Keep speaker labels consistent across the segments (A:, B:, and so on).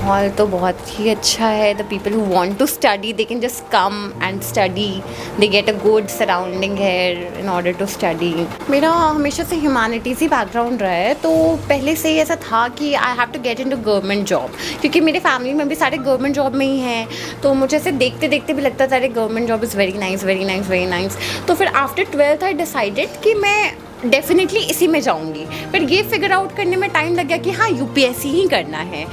A: माहौल तो बहुत ही अच्छा है. The people who want to study they can just come and study. They get a good surrounding here in order to study. मेरा हमेशा से ह्यूमैनिटीज़ ही बैकग्राउंड रहा है, तो पहले से ही ऐसा था कि I have to get into government job, क्योंकि मेरे फैमिली में भी सारे गवर्नमेंट जॉब में ही हैं. तो मुझे ऐसे देखते देखते भी लगता था अरे government job is very nice, very nice, very nice. तो फिर आफ्टर 12th आई डिसाइडेड कि मैं डेफिनेटली इसी में जाऊंगी. फिर ये फिगर आउट करने में टाइम लग गया कि हाँ यूपीएससी ही करना है.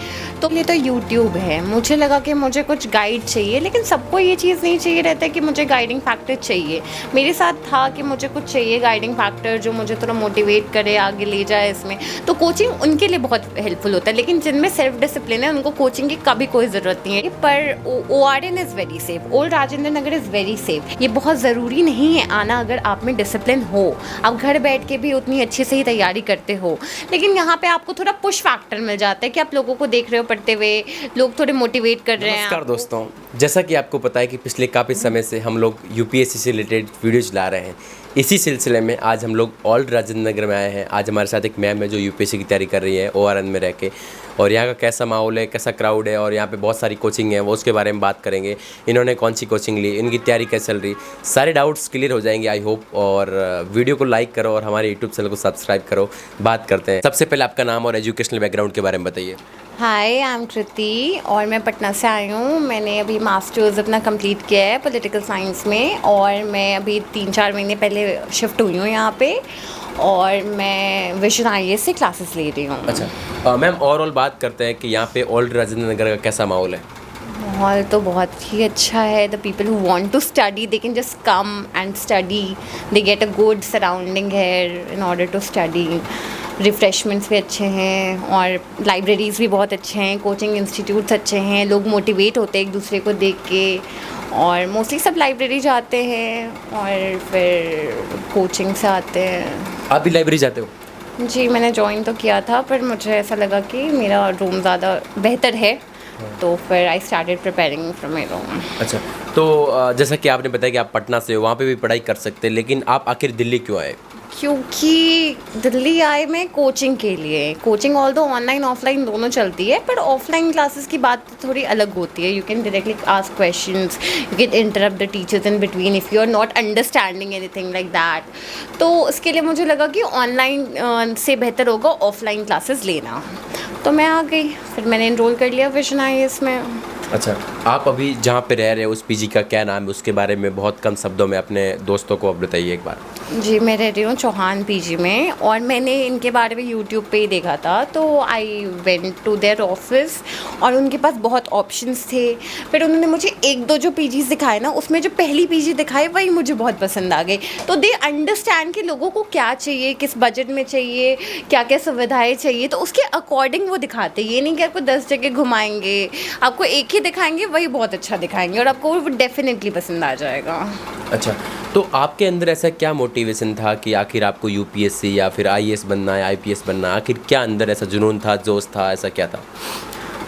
A: तो ये तो यूट्यूब है. मुझे लगा कि मुझे कुछ गाइड चाहिए, लेकिन सबको ये चीज़ नहीं चाहिए रहता है कि मुझे गाइडिंग फैक्टर चाहिए. मेरे साथ था कि मुझे कुछ चाहिए गाइडिंग फैक्टर जो मुझे थोड़ा मोटिवेट करे, आगे ले जाए इसमें. तो कोचिंग उनके लिए बहुत हेल्पफुल होता है, लेकिन जिनमें सेल्फ डिसिप्लिन है उनको कोचिंग की कभी कोई ज़रूरत नहीं है. पर ORN is very safe. Old Rajendra Nagar is very safe. ये बहुत ज़रूरी नहीं है आना अगर आप में डिसिप्लिन हो. आप घर बैठ के भी उतनी अच्छे से ही तैयारी करते हो, लेकिन यहाँ पे आपको थोड़ा पुश फैक्टर मिल जाता है कि आप लोगों को देख रहे हो पढ़ते हुए, लोग थोड़े मोटिवेट कर रहे हैं.
B: नमस्कार दोस्तों, जैसा कि आपको पता है कि पिछले काफ़ी समय से हम लोग यूपीएससी से रिलेटेड वीडियोज ला रहे हैं. इसी सिलसिले में आज हम लोग ओल्ड राजेंद्र नगर में आए हैं. आज हमारे साथ एक मैम है जो यूपीएससी की तैयारी कर रही है ORN में रह के, और यहाँ का कैसा माहौल है, कैसा क्राउड है, और यहाँ पे बहुत सारी कोचिंग है, वो उसके बारे में बात करेंगे. इन्होंने कौन सी कोचिंग ली, इनकी तैयारी कैसे चल रही, सारे डाउट्स क्लियर हो जाएंगे आई होप. और वीडियो को लाइक करो और हमारे यूट्यूब चैनल को सब्सक्राइब करो. बात करते हैं. सबसे पहले आपका नाम और एजुकेशनल बैकग्राउंड के बारे में बताइए.
A: हाय, आई एम कृति और मैं पटना से आई हूँ. मैंने अभी मास्टर्स अपना कंप्लीट किया है पॉलिटिकल साइंस में, और मैं अभी 3-4 महीने पहले शिफ्ट हुई हूँ यहाँ पे, और मैं विजन IAS से क्लासेस ले रही हूँ.
B: अच्छा मैम, ओवरऑल बात करते हैं कि यहाँ पे ओल्ड राजेंद्र नगर का कैसा माहौल है.
A: माहौल तो बहुत ही अच्छा है. The people who want to study they can just come and study. They get a good surrounding here in order to study. Refreshments भी अच्छे हैं और लाइब्रेरीज़ भी बहुत अच्छे हैं. कोचिंग इंस्टीट्यूट्स अच्छे हैं. लोग मोटिवेट होते हैं एक दूसरे को देख के, और मोस्टली सब लाइब्रेरी जाते हैं और फिर कोचिंग से आते हैं.
B: आप भी लाइब्रेरी जाते हो?
A: जी, मैंने ज्वाइन तो किया था, पर मुझे ऐसा लगा कि मेरा रूम ज़्यादा बेहतर है, तो फिर I started preparing from my room.
B: अच्छा, तो जैसा कि आपने बताया कि आप पटना से हो, वहाँ पे भी पढ़ाई कर सकते हैं, लेकिन आप आखिर दिल्ली क्यों आए?
A: क्योंकि दिल्ली आए मैं कोचिंग के लिए. कोचिंग ऑल दो ऑनलाइन ऑफलाइन दोनों चलती है, पर ऑफलाइन क्लासेस की बात थोड़ी अलग होती है. You can directly ask questions, you can interrupt the teachers in between if you are not understanding anything like that. तो उसके लिए मुझे लगा कि ऑनलाइन से बेहतर होगा ऑफलाइन क्लासेस लेना, तो मैं आ गई. फिर मैंने एनरोल कर लिया विजन IAS में.
B: अच्छा, आप अभी जहाँ पे रह रहे हो उस पीजी का क्या नाम है, उसके बारे में बहुत कम शब्दों में अपने दोस्तों को अब बताइए एक बार.
A: जी, मैं रह रही हूँ चौहान PG में, और मैंने इनके बारे में यूट्यूब पे ही देखा था, तो I went to their office और उनके पास बहुत ऑप्शंस थे. फिर उन्होंने मुझे 1-2 जो PGs दिखाए ना, उसमें जो पहली PG दिखाई वही मुझे बहुत पसंद आ गई. तो दे अंडरस्टैंड कि लोगों को क्या चाहिए, किस बजट में चाहिए, क्या क्या सुविधाएँ चाहिए, तो उसके अकॉर्डिंग वो दिखाते. ये नहीं कि आपको 10 जगह घुमाएंगे, आपको एक ही दिखाएंगे, वही बहुत अच्छा दिखाएंगे और आपको वो डेफिनेटली पसंद आ जाएगा.
B: अच्छा, तो आपके अंदर ऐसा क्या मोटिवेशन था कि आखिर आपको UPSC या फिर IAS बनना है, IPS बनना है, आखिर क्या अंदर ऐसा जुनून था, जोश था, ऐसा क्या था?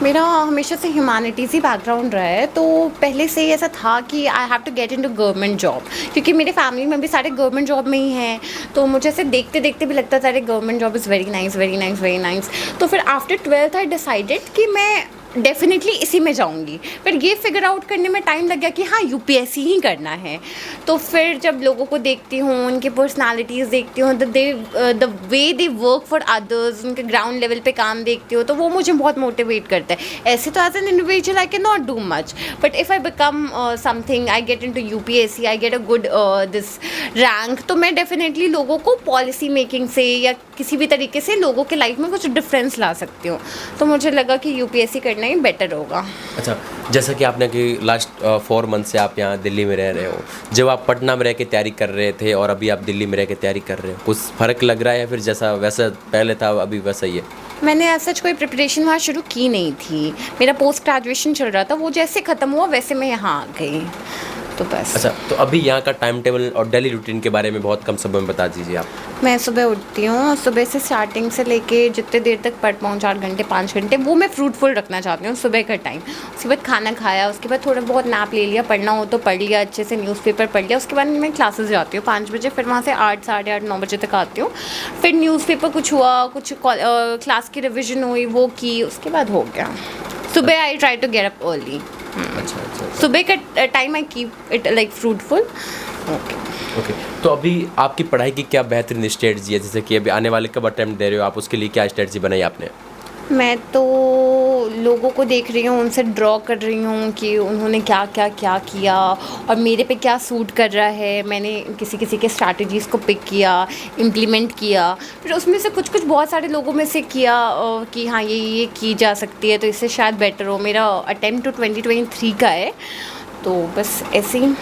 A: मेरा हमेशा से ह्यूमैनिटीज़ ही बैकग्राउंड रहा है, तो पहले से ही ऐसा था कि I have to get into government job, क्योंकि मेरे फैमिली में भी सारे गवर्नमेंट जॉब में ही हैं. तो मुझे ऐसे देखते देखते भी लगता था अरे government job is very nice, very nice, very nice. तो फिर आफ्टर 12th आई डिसाइडेड कि मैं डेफिनेटली इसी में जाऊंगी. फिर ये फिगर आउट करने में टाइम लग गया कि हाँ यूपीएससी ही करना है. तो फिर जब लोगों को देखती हूँ, उनकी पर्सनालिटीज़ देखती हूँ, the way they work for others, उनके ग्राउंड लेवल पे काम देखती हूँ, तो वो मुझे बहुत मोटिवेट करता है. ऐसे तो as an individual I can not do much, but if I become something, I get into UPSC, I get a good this rank, तो मैं डेफिनेटली लोगों को पॉलिसी मेकिंग से या किसी भी तरीके से लोगों के लाइफ में कुछ डिफरेंस ला सकती हूँ. तो मुझे लगा कि यूपीएससी करना ही बेटर होगा.
B: अच्छा, जैसा कि आपने कि लास्ट 4 मंथ से आप यहाँ दिल्ली में रह रहे हो, जब आप पटना में रह के तैयारी कर रहे थे और अभी आप दिल्ली में रह के तैयारी कर रहे हो, कुछ फ़र्क लग रहा है या फिर जैसा वैसा पहले था अभी वैसा ही है?
A: मैंने ऐसा कोई प्रिपरेशन वहाँ शुरू की नहीं थी. मेरा पोस्ट ग्रेजुएशन चल रहा था, वो जैसे ख़त्म हुआ वैसे मैं यहाँ आ गई, तो बस.
B: अच्छा, तो अभी यहाँ का टाइम टेबल और डेली रूटीन के बारे में बहुत कम शब्दों में बता दीजिए आप.
A: मैं सुबह उठती हूँ, सुबह से स्टार्टिंग से लेके जितने देर तक पढ़ पाऊँ, 4 घंटे 5 घंटे, वो मैं फ्रूटफुल रखना चाहती हूँ सुबह का टाइम. उसके बाद खाना खाया, उसके बाद थोड़ा बहुत नैप ले लिया, पढ़ना हो तो पढ़ लिया, अच्छे से न्यूज़पेपर पढ़ लिया. उसके बाद मैं क्लासेस जाती हूँ 5 बजे, फिर वहाँ से 8, साढ़े 8, 9 बजे तक आती हूँ. फिर न्यूज़पेपर कुछ हुआ, कुछ क्लास की रिविज़न हुई, वो की, उसके बाद हो गया. सुबह I try to get up early.
B: अच्छा अच्छा.
A: सुबह का time I keep it like fruitful. Okay.
B: Okay, तो अभी आपकी पढ़ाई की क्या बेहतरीन स्ट्रेटजी है, जैसे कि अभी आने वाले कब अटेम्प्ट दे रहे हो आप, उसके लिए क्या स्ट्रेटजी बनाई आपने?
A: मैं तो लोगों को देख रही हूँ, उनसे ड्रॉ कर रही हूँ कि उन्होंने क्या क्या क्या किया और मेरे पे क्या सूट कर रहा है. मैंने किसी किसी के स्ट्रैटेजीज़ को पिक किया, इम्प्लीमेंट किया, फिर उसमें से कुछ कुछ बहुत सारे लोगों में से किया कि हाँ ये की जा सकती है, तो इससे शायद बेटर हो. मेरा अटेम्प्ट तो 2023 का है, तो बस ऐसे ही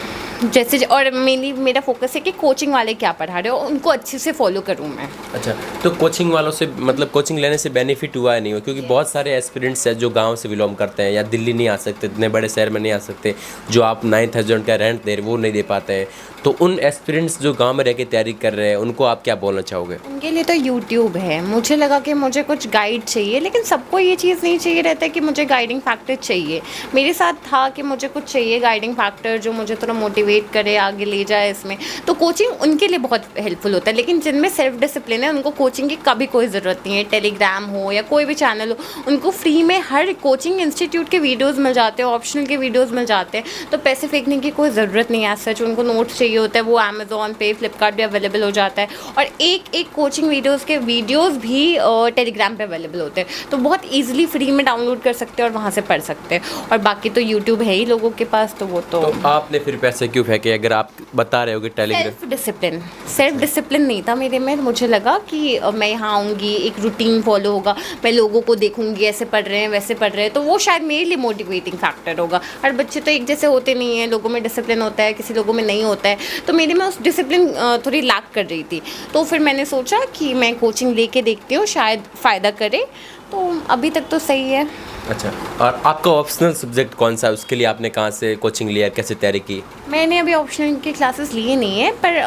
A: जैसे. और मेरा फोकस है कि कोचिंग वाले क्या पढ़ा रहे हो उनको अच्छे से फॉलो करूँ मैं.
B: अच्छा, तो कोचिंग वालों से मतलब कोचिंग लेने से बेनिफिट हुआ है नहीं हुआ? क्योंकि बहुत सारे एस्पिरेंट्स हैं जो गांव से बिलोंग करते हैं या दिल्ली नहीं आ सकते, इतने बड़े शहर में नहीं आ सकते, जो आप 9,000 का रेंट दे रहे वो नहीं दे पाते हैं. तो उन एस्पिरेंट्स जो गांव में रह के तैयारी कर रहे हैं उनको आप क्या बोलना चाहोगे?
A: उनके लिए तो यूट्यूब है. मुझे लगा कि मुझे कुछ गाइड चाहिए, लेकिन सबको ये चीज़ नहीं चाहिए रहता है कि मुझे गाइडिंग फैक्टर चाहिए. मेरे साथ था कि मुझे कुछ चाहिए गाइडिंग फैक्टर जो मुझे थोड़ा मोटिवेट करे, आगे ले जाए इसमें. तो कोचिंग उनके लिए बहुत हेल्पफुल होता है, लेकिन जिनमें सेल्फ डिसिप्लिन है उनको कोचिंग की कभी कोई ज़रूरत नहीं है. टेलीग्राम हो या कोई भी चैनल हो, उनको फ्री में हर कोचिंग इंस्टीट्यूट के वीडियोज़ मिल जाते हैं, ऑप्शनल के वीडियोज़ मिल जाते हैं. तो पैसे फेंकने की कोई ज़रूरत नहीं है. सच उनको नोट्स चाहिए होता है, वो अमेज़ॉन पे, फ्लिपकार्ट पे अवेलेबल हो जाता है. और एक कोचिंग वीडियोज़ के वीडियोज़ भी टेलीग्राम पे अवेलेबल होते हैं, तो बहुत ईजिली फ्री में डाउनलोड कर सकते हैं और वहाँ से पढ़ सकते हैं. और बाकी तो यूट्यूब है ही लोगों के पास, तो वो तो
B: आपने फिर पैसे क्यों फेंके अगर आप बता रहे हो कि टेलीग्राम?
A: सेल्फ डिसिप्लिन नहीं था मेरे में. मुझे लगा कि मैं यहाँ आऊँगी, एक रूटीन फॉलो होगा, मैं लोगों को देखूँगी ऐसे पढ़ रहे हैं वैसे पढ़ रहे हैं, तो वो शायद मेरे लिए मोटिवेटिंग फैक्टर होगा. हर बच्चे तो एक जैसे होते नहीं हैं, लोगों में डिसिप्लिन होता है, किसी लोगों में नहीं होता है. तो मेरे में उस डिसिप्लिन थोड़ी लैक कर रही थी. तो फिर मैंने सोचा कि मैं कोचिंग लेके देखती हूँ, शायद फ़ायदा करे. तो अभी तक तो सही है.
B: अच्छा, और आपका ऑप्शनल सब्जेक्ट कौन सा है? उसके लिए आपने कहाँ से कोचिंग लिया, कैसे तैयारी की?
A: मैंने अभी ऑप्शनल की क्लासेस लिए नहीं है, पर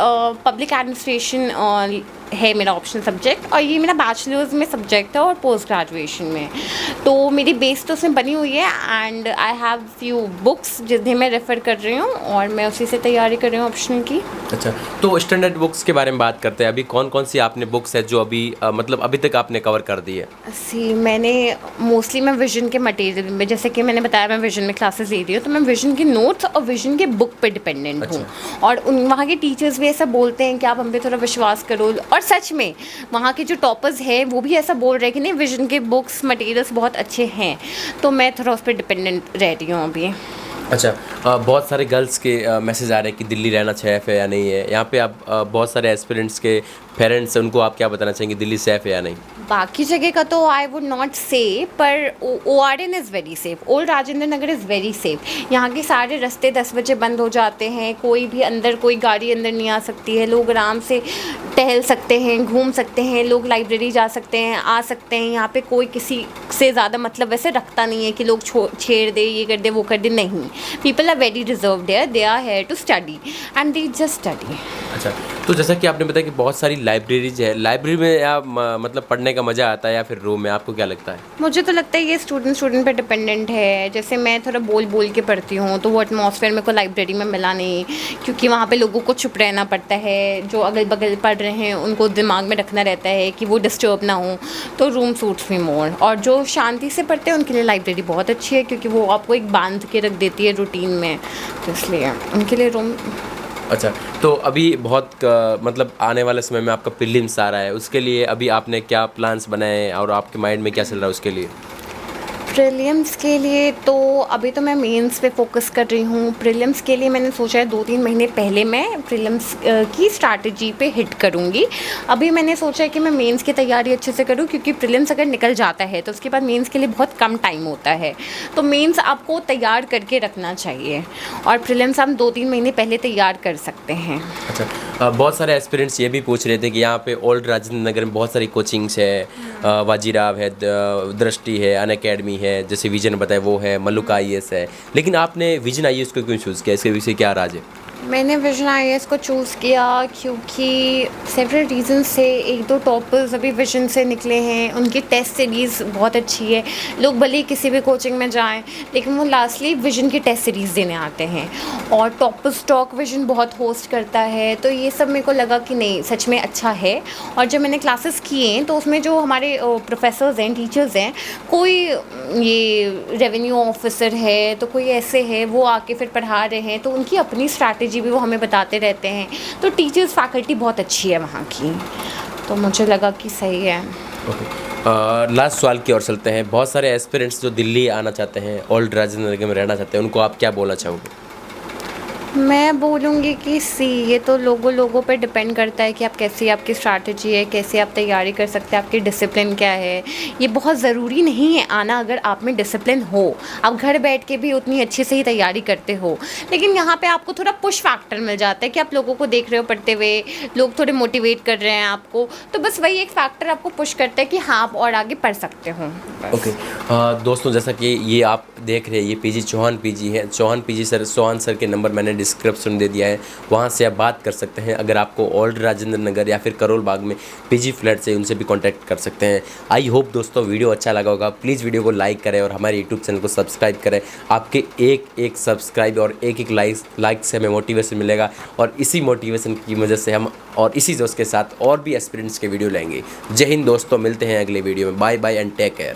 A: पब्लिक एडमिनिस्ट्रेशन है मेरा ऑप्शनल सब्जेक्ट, और ये मेरा बैचलर्स में सब्जेक्ट है और पोस्ट ग्रेजुएशन में. तो मेरी बेस तो उसमें बनी हुई है and I have few books जिन्हें मैं रेफ़र कर रही हूँ और मैं उसी से तैयारी कर रही हूँ ऑप्शनल की.
B: अच्छा, तो स्टैंडर्ड बुक्स के बारे में बात करते हैं. अभी कौन कौन सी आपने बुक्स है जो अभी मतलब अभी तक आपने कवर कर दी है?
A: मैंने मोस्टली मैं विजन के मटेरियल में, जैसे कि मैंने बताया मैं विजन में क्लासेस ले रही हूँ, तो मैं विजन के नोट्स और विजन के बुक पे डिपेंडेंट हूँ. और वहाँ के टीचर्स भी ऐसा बोलते हैं कि आप हम पे थोड़ा विश्वास करो, और सच में वहाँ के जो टॉपर्स हैं वो भी ऐसा बोल रहे हैं कि नहीं विजन के बुक्स मटेरियल्स बहुत अच्छे हैं. तो मैं थोड़ा उस पर डिपेंडेंट रह रही हूँ अभी.
B: अच्छा, बहुत सारे गर्ल्स के मैसेज आ रहे हैं कि दिल्ली रहना सेफ़ है या नहीं है. यहाँ पे आप बहुत सारे एस्पिरेंट्स के पेरेंट्स हैं, उनको आप क्या बताना चाहेंगे, दिल्ली सेफ़ है या नहीं?
A: बाकी जगह का तो आई वुड नॉट से, पर ORN is very safe. Old Rajendra Nagar is very safe. यहाँ के सारे रास्ते 10 बजे बंद हो जाते हैं, कोई भी अंदर, कोई गाड़ी अंदर नहीं आ सकती है. लोग आराम से टहल सकते हैं, घूम सकते हैं, लोग लाइब्रेरी जा सकते हैं, आ सकते हैं. यहाँ पे कोई किसी से ज़्यादा मतलब वैसे रखता नहीं है कि लोग छेड़ दे, ये कर दे, वो कर दे. नहीं, people are very reserved here. They are here to study and they just study.
B: अच्छा, तो जैसा कि आपने बताया कि बहुत सारी लाइब्रेरीज है, लाइब्रेरी में या मतलब पढ़ने का मज़ा आता है या फिर रूम में, आपको क्या लगता है?
A: मुझे तो लगता है ये स्टूडेंट पे डिपेंडेंट है. जैसे मैं थोड़ा बोल के पढ़ती हूँ, तो वो एटमॉस्फेयर मेरे को लाइब्रेरी में मिला नहीं, क्योंकि वहाँ पे लोगों को चुप रहना पड़ता है. जो अगल बगल पढ़ रहे हैं उनको दिमाग में रखना रहता है कि वो डिस्टर्ब ना हो. तो रूम सूट्स मी मोर. और जो शांति से पढ़ते हैं उनके लिए लाइब्रेरी बहुत अच्छी है, क्योंकि वो आपको एक बांध के रख देती है रूटीन में, तो इसलिए उनके लिए रूम.
B: अच्छा, तो अभी बहुत मतलब आने वाले समय में आपका प्रीलिम्स आ रहा है, उसके लिए अभी आपने क्या प्लान्स बनाए हैं और आपके माइंड में क्या चल रहा है उसके लिए?
A: प्रीलिम्स के लिए तो अभी तो मैं मेंस पे फोकस कर रही हूँ. प्रीलिम्स के लिए मैंने सोचा है 2-3 महीने पहले मैं प्रीलिम्स की स्ट्रैटेजी पे हिट करूँगी. अभी मैंने सोचा है कि मैं मेंस की तैयारी अच्छे से करूँ, क्योंकि प्रीलिम्स अगर निकल जाता है तो उसके बाद मेंस के लिए बहुत कम टाइम होता है. तो मेंस आपको तैयार करके रखना चाहिए और प्रीलिम्स हम 2-3 महीने पहले तैयार कर सकते हैं.
B: अच्छा, बहुत सारे एस्पिरेंट्स ये भी पूछ रहे थे कि यहाँ पे ओल्ड राजेंद्र नगर में बहुत सारी कोचिंग्स है, वाजीराव है, दृष्टि है, अनअकैडमी है, जैसे विजन बताए वो है, मल्लुका IAS है, लेकिन आपने विजन IAS को क्यों चूज़ किया, इसके विषय क्या राज है?
A: मैंने विजन आईएएस को चूज़ किया क्योंकि सेवरल रीज़न से एक दो टॉपर्स अभी विजन से निकले हैं, उनकी टेस्ट सीरीज़ बहुत अच्छी है। लोग भले ही किसी भी कोचिंग में जाएं, लेकिन वो लास्टली विजन की टेस्ट सीरीज़ देने आते हैं और टॉपर्स टॉक विजन बहुत होस्ट करता है। तो ये सब मेरे को लगा कि नहीं, सच में अच्छा है। और जब मैंने क्लासेस किए तो उसमें जो हमारे प्रोफेसर्स हैं, टीचर्स हैं, कोई ये रेवेन्यू ऑफिसर है तो कोई ऐसे है, वो आके फिर पढ़ा रहे हैं, तो उनकी अपनी स्ट्रैटेजी भी वो हमें बताते रहते हैं। तो टीचर्स फैकल्टी बहुत अच्छी है वहाँ की, तो मुझे लगा कि सही है।
B: ओके, लास्ट सवाल की ओर चलते हैं। बहुत सारे एस्पिरेंट्स जो दिल्ली आना चाहते हैं, ओल्ड राजेंद्र नगर में रहना चाहते हैं, उनको आप क्या बोलना चाहोगे?
A: मैं बोलूँगी कि ये तो लोगों पे डिपेंड करता है कि आप कैसी आपकी स्ट्रैटेजी है, कैसे आप तैयारी कर सकते हैं, आपकी डिसिप्लिन क्या है। ये बहुत ज़रूरी नहीं है आना, अगर आप में डिसिप्लिन हो, आप घर बैठ के भी उतनी अच्छे से ही तैयारी करते हो। लेकिन यहाँ पे आपको थोड़ा पुश फैक्टर मिल जाता है कि आप लोगों को देख रहे हो पढ़ते हुए, लोग थोड़े मोटिवेट कर रहे हैं आपको, तो बस वही एक फैक्टर आपको पुश करता है कि हाँ, आप और आगे पढ़ सकते हो।
B: ओके, दोस्तों, जैसा कि ये आप देख रहे हैं, ये पीजी चौहान पीजी है। Chauhan PG sir, Chauhan sir के नंबर मैंने डिस्क्रिप्शन दे दिया है, वहाँ से आप बात कर सकते हैं। अगर आपको ओल्ड राजेंद्र नगर या फिर करोल बाग में पीजी फ्लैट से, उनसे भी कांटेक्ट कर सकते हैं। आई होप दोस्तों वीडियो अच्छा लगा होगा। प्लीज़ वीडियो को लाइक करें और हमारे यूट्यूब चैनल को सब्सक्राइब करें। आपके एक सब्सक्राइब और एक लाइक से हमें मोटिवेशन मिलेगा, और इसी मोटिवेशन की वजह से हम और इसी जोश के साथ और भी एस्पिरेंट्स के वीडियो लेंगे। जय हिंद दोस्तों, मिलते हैं अगले वीडियो में। Bye bye and take care.